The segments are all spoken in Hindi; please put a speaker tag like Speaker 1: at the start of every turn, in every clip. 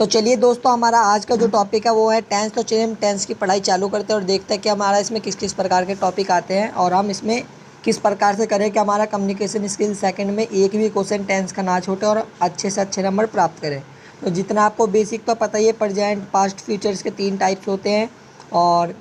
Speaker 1: तो चलिए दोस्तों, हमारा आज का जो टॉपिक है वो है टेंस। तो चलिए हम टेंस की पढ़ाई चालू करते हैं और देखते हैं कि हमारा इसमें किस किस प्रकार के टॉपिक आते हैं और हम इसमें किस प्रकार से करें कि हमारा कम्युनिकेशन स्किल सेकंड में एक भी क्वेश्चन टेंस का ना छूटे और अच्छे से अच्छे नंबर प्राप्त करें। तो जितना आपको बेसिक तो पता ही है, प्रेजेंट पास्ट फ्यूचर्स के 3 टाइप्स होते हैं और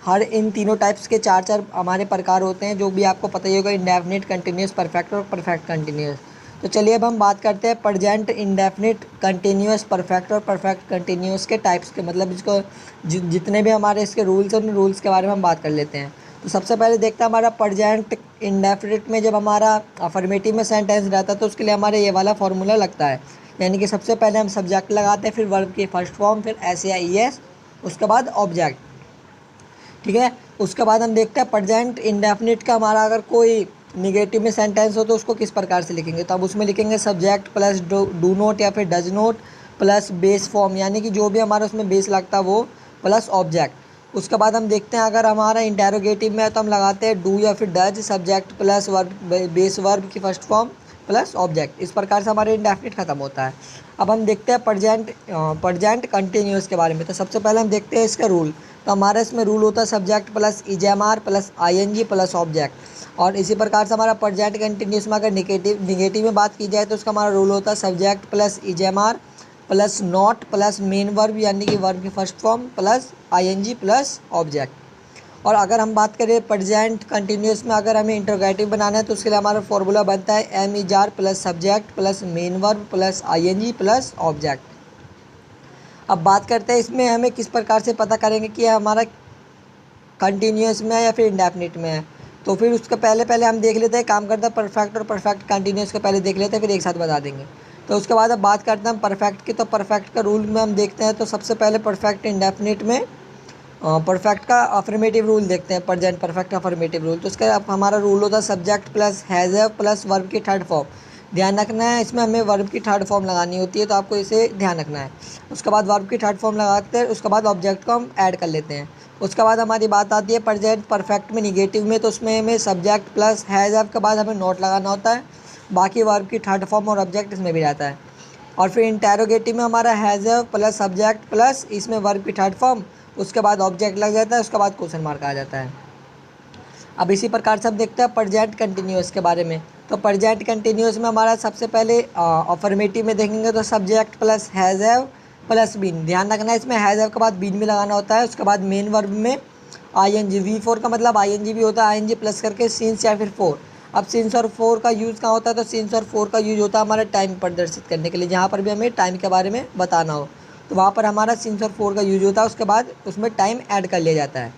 Speaker 1: हर इन तीनों टाइप्स के 4 हमारे प्रकार होते हैं, जो भी आपको पता ही होगा, इंडेफिनिट, कंटिन्यूस, परफेक्ट और परफेक्ट कंटिन्यूस। तो चलिए अब हम बात करते हैं प्रेजेंट, इंडेफिनिट, कंटिन्यूस, परफेक्ट और परफेक्ट कंटिन्यूस के टाइप्स के, मतलब इसको जितने भी हमारे इसके रूल्स हैं उन रूल्स के बारे में हम बात कर लेते हैं। तो सबसे पहले देखते हैं हमारा प्रेजेंट इंडेफिनिट में जब हमारा अफर्मेटिव में सेंटेंस रहता है तो उसके लिए हमारे ये वाला फॉर्मूला लगता है, यानी कि सबसे पहले हम सब्जेक्ट लगाते हैं, फिर वर्ब की फर्स्ट फॉर्म, फिर एस या ई एस, उसके बाद ऑब्जेक्ट। ठीक है, उसके बाद हम देखते हैं प्रेजेंट इंडेफिनिट का हमारा अगर कोई निगेटिव में सेंटेंस हो तो उसको किस प्रकार से लिखेंगे। तो अब उसमें लिखेंगे सब्जेक्ट प्लस डू नोट या फिर does note plus base form, यानी कि जो भी हमारा उसमें बेस लगता है वो, प्लस ऑब्जेक्ट। उसके बाद हम देखते हैं अगर हमारा इंटेरोगेटिव में है तो हम लगाते हैं डू या फिर does, subject plus verb, base verb की फर्स्ट फॉर्म प्लस ऑब्जेक्ट। इस प्रकार से हमारे इंडेफिनिट खत्म होता है। अब हम देखते हैं प्रेजेंट कंटिन्यूस के बारे में। तो सबसे पहले हम देखते हैं इसका रूल। तो हमारा इसमें रूल होता है subject plus is am are plus ING plus object. और इसी प्रकार से हमारा प्रेजेंट कंटिन्यूस में अगर निगेटिव में बात की जाए तो उसका हमारा रूल होता है subject plus is am are plus not plus main verb, यानी कि वर्ब की first form plus ING plus object. और अगर हम बात करें प्रेजेंट कंटिन्यूस में अगर हमें इंटरोगेटिव बनाना है तो उसके लिए हमारा फॉर्मूला बनता है am is are plus subject plus main verb plus ING plus object. अब बात करते हैं इसमें हमें किस प्रकार से पता करेंगे कि हमारा कंटिन्यूस में है या फिर इंडेफिनिट में है। तो फिर उसके पहले हम देख लेते हैं, काम करते हैं परफेक्ट और परफेक्ट कंटिन्यूस के पहले देख लेते हैं, फिर एक साथ बता देंगे। तो उसके बाद अब बात करते हैं हम परफेक्ट की। तो परफेक्ट का रूल में हम देखते हैं तो सबसे पहले परफेक्ट इंडेफिनिट में परफेक्ट का अफर्मेटिव रूल देखते हैं, प्रेजेंट परफेक्ट अफर्मेटिव रूल। तो इसका हमारा रूल होता है subject plus has have plus verb की थर्ड फॉर्म। ध्यान रखना है इसमें हमें वर्ब की थर्ड फॉर्म लगानी होती है, तो आपको इसे ध्यान रखना है। उसके बाद वर्ब की थर्ड फॉर्म लगाते हैं, उसके बाद ऑब्जेक्ट को हम ऐड कर लेते हैं। उसके बाद हमारी बात आती है प्रेजेंट परफेक्ट में निगेटिव में। तो उसमें हमें सब्जेक्ट प्लस हैज़ हैव के बाद हमें नोट लगाना होता है, बाकी वर्ब की थर्ड फॉर्म और ऑब्जेक्ट इसमें भी रहता है। और फिर इंटेरोगेटिव में हमारा has have plus subject plus इसमें वर्ब की थर्ड फॉर्म, उसके बाद ऑब्जेक्ट लग जाता है, उसके बाद क्वेश्चन मार्क आ जाता है। अब इसी प्रकार से हम देखते हैं प्रेजेंट कंटिन्यूस के बारे में। तो प्रेजेंट कंटिन्यूस में हमारा सबसे पहले अफर्मेटिव में देखेंगे तो subject plus has have plus been. ध्यान रखना है इसमें हैज़ हैव के बाद बीन भी लगाना होता है। उसके बाद मेन वर्ब में आईएनजी, V4 का मतलब आईएनजी भी होता है, आईएनजी प्लस करके सिंस या फिर फोर। अब सिंस और फोर का यूज़ कहाँ होता है, तो सिंस और फोर का यूज़ होता है हमारा टाइम प्रदर्शित करने के लिए, जहाँ पर भी हमें टाइम के बारे में बताना हो तो वहाँ पर हमारा सिंस और फोर का यूज होता है, उसके बाद उसमें टाइम ऐड कर लिया जाता है।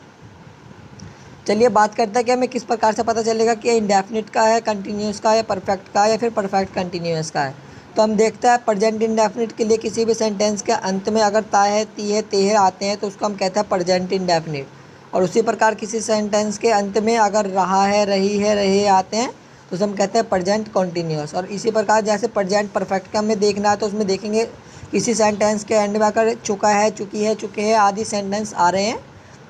Speaker 1: चलिए बात करते हैं कि हमें किस प्रकार से पता चलेगा कि इंडेफिनिट का है, कंटिन्यूस का है, परफेक्ट का है या फिर परफेक्ट कंटिन्यूस का है। तो हम देखते हैं प्रेजेंट इंडेफिनिट के लिए किसी भी सेंटेंस के अंत में अगर ता है, ती है, ते है आते हैं तो उसको हम कहते हैं प्रेजेंट इंडेफिनिट। और उसी प्रकार किसी सेंटेंस के अंत में अगर रहा है, रही है, रहे आते हैं तो उसे हम कहते हैं प्रेजेंट कंटिन्यूस। और इसी प्रकार जैसे प्रेजेंट परफेक्ट का हमें देखना है तो उसमें देखेंगे किसी सेंटेंस के एंड में अगर चुका है, चुकी है, चुके हैं आदि सेंटेंस आ रहे हैं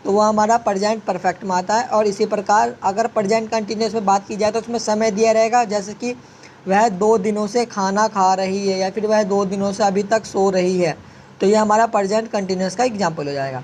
Speaker 1: तो वह हमारा प्रेजेंट परफेक्ट में आता है। और इसी प्रकार अगर प्रेजेंट कंटिन्यूस में बात की जाए तो उसमें समय दिया रहेगा, जैसे कि वह 2 दिनों से खाना खा रही है या फिर वह 2 दिनों से अभी तक सो रही है, तो ये हमारा प्रेजेंट कंटिन्यूस का एग्जाम्पल हो जाएगा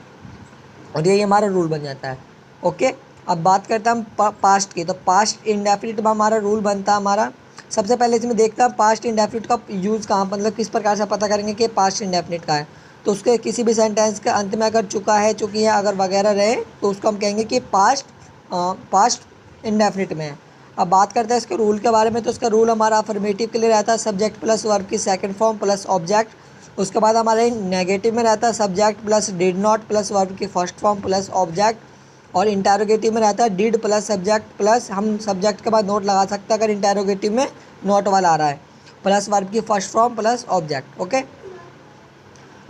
Speaker 1: और यही हमारा रूल बन जाता है। ओके, अब बात करते हैं हम पास्ट की। तो पास्ट इंडेफिनिट में हमारा रूल बनता है हमारा, सबसे पहले इसमें देखते हैं पास्ट इंडेफिनिट का यूज़ कहाँ, मतलब किस प्रकार से पता करेंगे कि पास्ट इंडेफिनिट का है। तो उसके किसी भी सेंटेंस के अंत में अगर चुका है, चुकी है, अगर वगैरह रहे तो उसको हम कहेंगे कि पास्ट इंडेफिनिट में है। अब बात करते हैं इसके रूल के बारे में। तो इसका रूल हमारा अफर्मेटिव के लिए रहता है सब्जेक्ट प्लस वर्ब की सेकंड फॉर्म प्लस ऑब्जेक्ट। उसके बाद हमारे नेगेटिव में रहता है subject plus did not plus verb की फर्स्ट फॉर्म प्लस ऑब्जेक्ट। और इंटेरोगेटिव में रहता है डिड प्लस सब्जेक्ट प्लस, हम सब्जेक्ट के बाद नोट लगा सकते हैं अगर इंटेरोगेटिव में नोट वाला आ रहा है, प्लस वर्ब की first form plus object. Okay,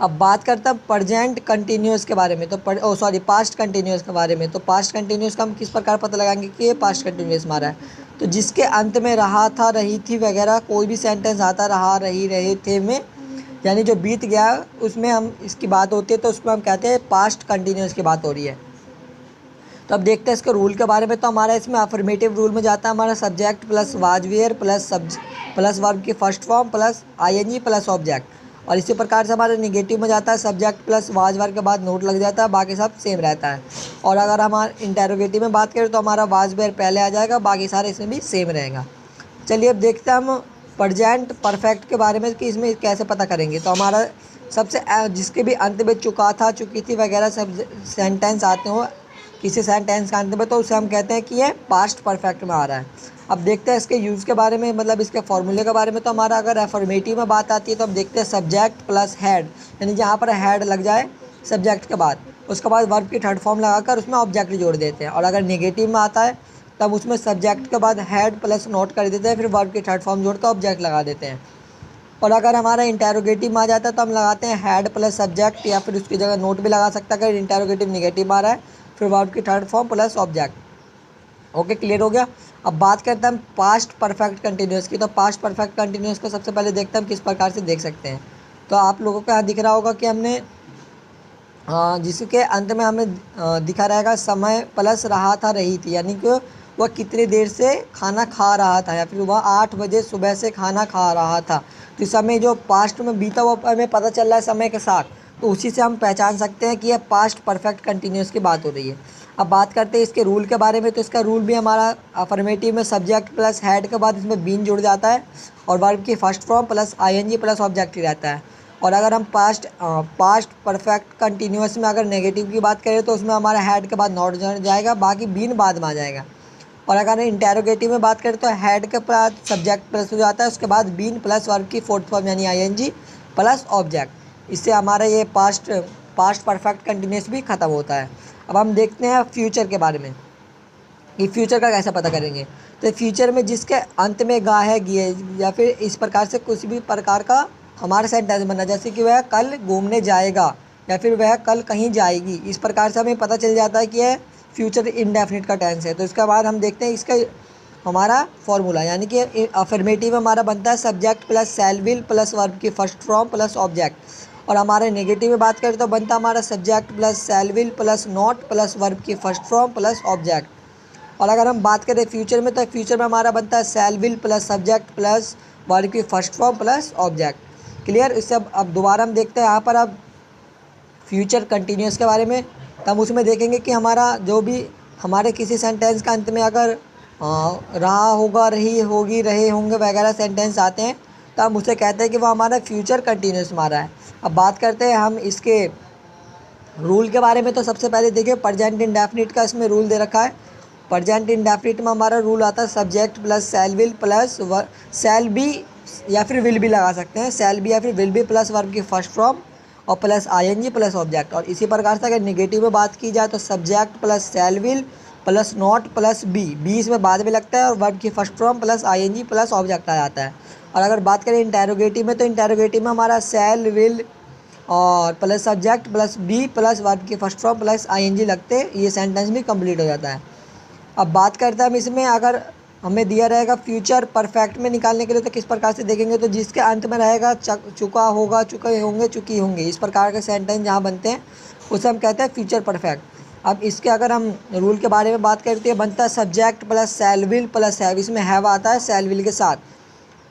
Speaker 1: अब बात करते हैं प्रेजेंट कंटिन्यूस के बारे में। तो पास्ट कंटिन्यूस के बारे में। तो पास्ट कंटिन्यूस का हम किस प्रकार पता लगाएंगे कि ये पास्ट कंटिन्यूस हमारा है। तो जिसके अंत में रहा था, रही थी वगैरह कोई भी सेंटेंस आता, रहा, रही, रहे थे में, यानी जो बीत गया उसमें हम इसकी बात होती है तो उसमें हम कहते हैं पास्ट कंटिन्यूस की बात हो रही है। तो अब देखते हैं इसके रूल के बारे में। तो हमारा इसमें अफर्मेटिव रूल में जाता है हमारा subject plus was were plus verb की first form plus ING plus object. और इसी प्रकार से हमारे नेगेटिव में जाता है सब्जेक्ट प्लस वाज वर्ब के बाद नोट लग जाता है, बाकी सब सेम रहता है। और अगर हमारे इंटेरोगेटिव में बात करें तो हमारा वाज वर्ब पहले आ जाएगा, बाकी सारे इसमें भी सेम रहेगा। चलिए अब देखते हैं हम प्रेजेंट परफेक्ट के बारे में कि इसमें कैसे पता करेंगे। तो हमारा सबसे जिसके भी अंत में चुका था, चुकी थी वगैरह सब सेंटेंस आते हो किसी सेंटेंस का अंत में, तो उसे हम कहते हैं कि ये पास्ट परफेक्ट में आ रहा है। अब देखते हैं इसके यूज़ के बारे में, मतलब इसके फॉर्मूले के बारे में। तो हमारा अगर एफर्मेटिव में बात आती है तो हम देखते हैं सब्जेक्ट प्लस हेड, यानी जहाँ पर हेड लग जाए सब्जेक्ट के बाद, उसके बाद वर्ब की थर्ड फॉर्म लगाकर उसमें ऑब्जेक्ट जोड़ देते हैं। और अगर नेगेटिव में आता है तब उसमें सब्जेक्ट के बाद हेड प्लस नोट कर देते हैं, फिर वर्ब की थर्ड फॉर्म जोड़कर ऑब्जेक्ट लगा देते हैं। और अगर हमारा इंटेरोगेटिव में आ जाता है तो हम लगाते हैं हेड प्लस सब्जेक्ट, या फिर उसकी जगह नोट भी लगा सकता है अगर इंटेरोगेटिव नेगेटिव आ रहा है, फिर वर्ब की third form plus object. Okay, clear हो गया। अब बात करते हैं हम पास्ट परफेक्ट कंटिन्यूस की। तो पास्ट परफेक्ट कंटिन्यूस को सबसे पहले देखते हैं हम किस प्रकार से देख सकते हैं। तो आप लोगों को यहाँ दिख रहा होगा कि हमने जिसके अंत में हमें दिखा रहेगा समय प्लस रहा था रही थी, यानी कि वह कितनी देर से खाना खा रहा था, या फिर वह 8 बजे सुबह से खाना खा रहा था। तो समय जो पास्ट में बीता वो हमें पता चल रहा है समय के साथ, तो उसी से हम पहचान सकते हैं कि यह पास्ट परफेक्ट कंटिन्यूस की बात हो रही है। अब बात करते हैं इसके रूल के बारे में। तो इसका रूल भी हमारा अफर्मेटिव में सब्जेक्ट प्लस हेड के बाद इसमें बीन जुड़ जाता है, और वर्ब की first form plus ING plus object ही रहता है। और अगर हम पास्ट परफेक्ट कंटिन्यूस में अगर नेगेटिव की बात करें तो उसमें हमारा हेड के बाद नॉट जाएगा, बाकी बीन बाद में आ जाएगा। और अगर इंटेरोगेटिव में बात करें तो हेड के बाद सब्जेक्ट प्लस हो जाता है, उसके बाद बीन प्लस वर्ब की फोर्थ फॉर्म यानी आईएनजी प्लस ऑब्जेक्ट। इससे हमारा ये पास्ट परफेक्ट कंटिन्यूस भी ख़त्म होता है। अब हम देखते हैं फ्यूचर के बारे में कि फ्यूचर का कैसे पता करेंगे। तो फ्यूचर में जिसके अंत में गा है गी है, या फिर इस प्रकार से कुछ भी प्रकार का हमारा सेंटेंस बनना, जैसे कि वह कल घूमने जाएगा या फिर वह कल कहीं जाएगी, इस प्रकार से हमें पता चल जाता है कि यह फ्यूचर इंडेफिनिट का टेंस है। तो इसके बाद हम देखते हैं इसका हमारा फॉर्मूला, यानी कि अफर्मेटिव हमारा बनता है subject plus shall will plus verb की फर्स्ट फॉर्म प्लस ऑब्जेक्ट। और हमारे नेगेटिव में बात करें तो बनता हमारा subject plus shall will plus not plus verb की फर्स्ट फॉर्म प्लस ऑब्जेक्ट। और अगर हम बात करें फ्यूचर में तो फ्यूचर में हमारा बनता है shall will plus subject plus verb की first form plus object. Clear. इससे अब दोबारा हम देखते हैं यहाँ पर अब फ्यूचर कंटिन्यूस के बारे में। तो हम उसमें देखेंगे कि हमारा जो भी हमारे किसी सेंटेंस का अंत में अगर रहा होगा, रही होगी, रहे होंगे वगैरह सेंटेंस आते हैं तो हम उसे कहते हैं कि वो हमारा फ्यूचर कंटिन्यूस में आ रहा है। अब बात करते हैं हम इसके रूल के बारे में। तो सबसे पहले देखिए प्रेजेंट इंडेफिनिट का इसमें रूल दे रखा है। प्रेजेंट इंडेफिनिट में हमारा रूल आता है subject plus shall will plus shall be या फिर विल भी लगा सकते हैं, शैल बी या फिर विल बी प्लस वर्ब की फर्स्ट फॉर्म और प्लस आईएनजी प्लस ऑब्जेक्ट। और इसी प्रकार से अगर नेगेटिव में बात की जाए तो subject plus shall will plus not plus be इसमें बाद में लगता है और वर्ब की first form plus ING plus object आ जाता है। और अगर बात करें इंटेरोगेटिव में तो इंटेरोगेटिव में हमारा शैल विल और plus subject plus be plus verb की फर्स्ट फॉर्म प्लस आईएनजी लगते ये सेंटेंस भी कंप्लीट हो जाता है। अब बात करते हैं हम इसमें अगर हमें दिया रहेगा फ्यूचर परफेक्ट में निकालने के लिए तो किस प्रकार से देखेंगे। तो जिसके अंत में रहेगा चुका होगा, चुके होंगे, चुकी होंगे, इस प्रकार के सेंटेंस जहाँ बनते हैं उसे हम कहते हैं फ्यूचर परफेक्ट। अब इसके अगर हम रूल के बारे में बात करते हैं बनता है subject plus shall will plus have, इसमें हैव आता है शैल विल के साथ,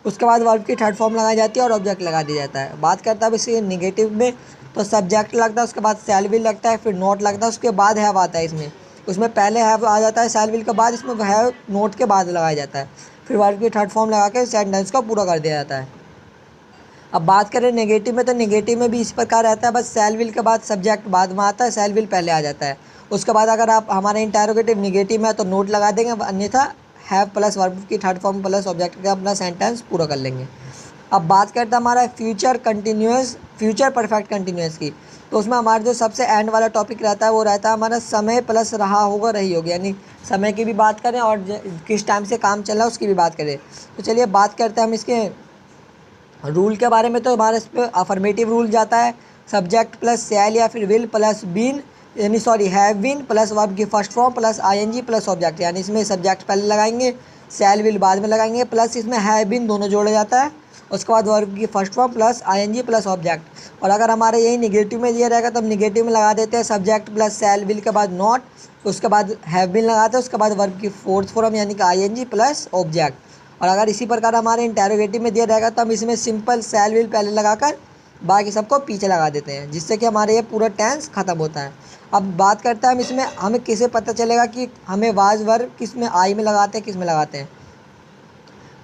Speaker 1: उसके बाद वर्ब की थर्ड फॉर्म लगाई जाती है और ऑब्जेक्ट लगा दिया जाता है। बात करता है अब इसके नेगेटिव में तो सब्जेक्ट लगता है, उसके बाद शैल विल लगता है, फिर नोट लगता है, उसके बाद हैव आता है। इसमें उसमें पहले हैव आ जाता है शैल विल के बाद, इसमें हैव नोट के बाद लगाया जाता है, फिर वर्ब की थर्ड फॉर्म लगा के सेंटेंस को पूरा कर दिया जाता है। अब बात करें नेगेटिव में तो नेगेटिव में भी इस प्रकार रहता है, बस शैल विल के बाद सब्जेक्ट बाद में आता है, शैल विल पहले आ जाता है। उसके बाद अगर आप हमारे इंटेरोगेटिव नेगेटिव में है तो नोट लगा देंगे, अन्यथा हैव प्लस वर्ब की थर्ड फॉर्म प्लस ऑब्जेक्ट का अपना सेंटेंस पूरा कर लेंगे। अब बात करते हैं हमारा फ्यूचर परफेक्ट कंटिन्यूस की। तो उसमें हमारा जो सबसे एंड वाला टॉपिक रहता है वो रहता है हमारा समय प्लस रहा होगा, रही होगी, यानी समय की भी बात करें और किस टाइम से काम चल रहा है उसकी भी बात करें। तो चलिए बात करते हैं हम इसके रूल के बारे में। तो हमारे इस पर अफर्मेटिव रूल जाता है सब्जेक्ट प्लस शैल या फिर विल प्लस बीन यानी हैव बीन प्लस वर्ब की first form plus ING plus object, यानी इसमें सब्जेक्ट पहले लगाएंगे, शैल विल बाद में लगाएंगे, प्लस इसमें हैव बीन दोनों जोड़ा जाता है, उसके बाद वर्ब की first form plus ING plus object. और अगर हमारे यही निगेटिव में दिया रहेगा तो हम निगेटिव में लगा देते हैं सब्जेक्ट प्लस शैल विल के बाद नॉट, उसके बाद हैव बीन लगाते हैं, उसके बाद वर्ब की फोर्थ फॉर्म यानी कि आईएनजी प्लस ऑब्जेक्ट। और अगर इसी प्रकार हमारे इंटेरोगेटिव में दिया रहेगा तो हम इसमें सिंपल शैल विल पहले लगाकर बाकी सबको पीछे लगा देते हैं, जिससे कि हमारे ये पूरा टेंस ख़त्म होता है। अब बात करते हैं हम इसमें हमें किसे पता चलेगा कि हमें वाज वर्ब किस में आई में लगाते हैं, किस में लगाते हैं।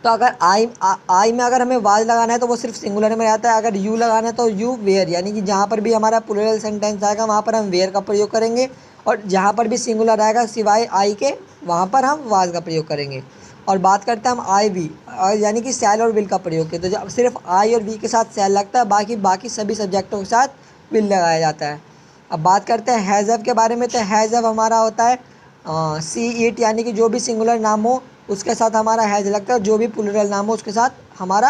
Speaker 1: तो अगर आई में अगर हमें वाज लगाना है तो वो सिर्फ सिंगुलर में रहता है। अगर यू लगाना है तो यू वेयर, यानी कि जहाँ पर भी हमारा प्लूरल सेंटेंस आएगा वहाँ पर हम वेयर का प्रयोग करेंगे, और जहाँ पर भी सिंगुलर आएगा सिवाय आई के वहाँ पर हम वाज का प्रयोग करेंगे। और बात करते हैं हम आई वी, यानी कि सैल और विल का प्रयोग किया, तो जब सिर्फ आई और वी के साथ सैल लगता है, बाकी सभी सब्जेक्टों के साथ विल लगाया जाता है। अब बात करते हैं हैज़ के बारे में। तो हैज़ हमारा होता है सी इट, यानी कि जो भी सिंगुलर नाम हो उसके साथ हमारा हैज़ लगता है, और जो भी प्लूरल नाम हो उसके साथ हमारा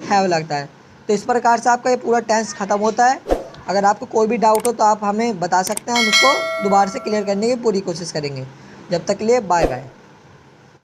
Speaker 1: हैव लगता है। तो इस प्रकार से आपका ये पूरा टेंस ख़त्म होता है। अगर आपको कोई भी डाउट हो तो आप हमें बता सकते हैं, हम उसको दोबारा से क्लियर करने की पूरी कोशिश करेंगे। जब तक के लिए बाय बाय।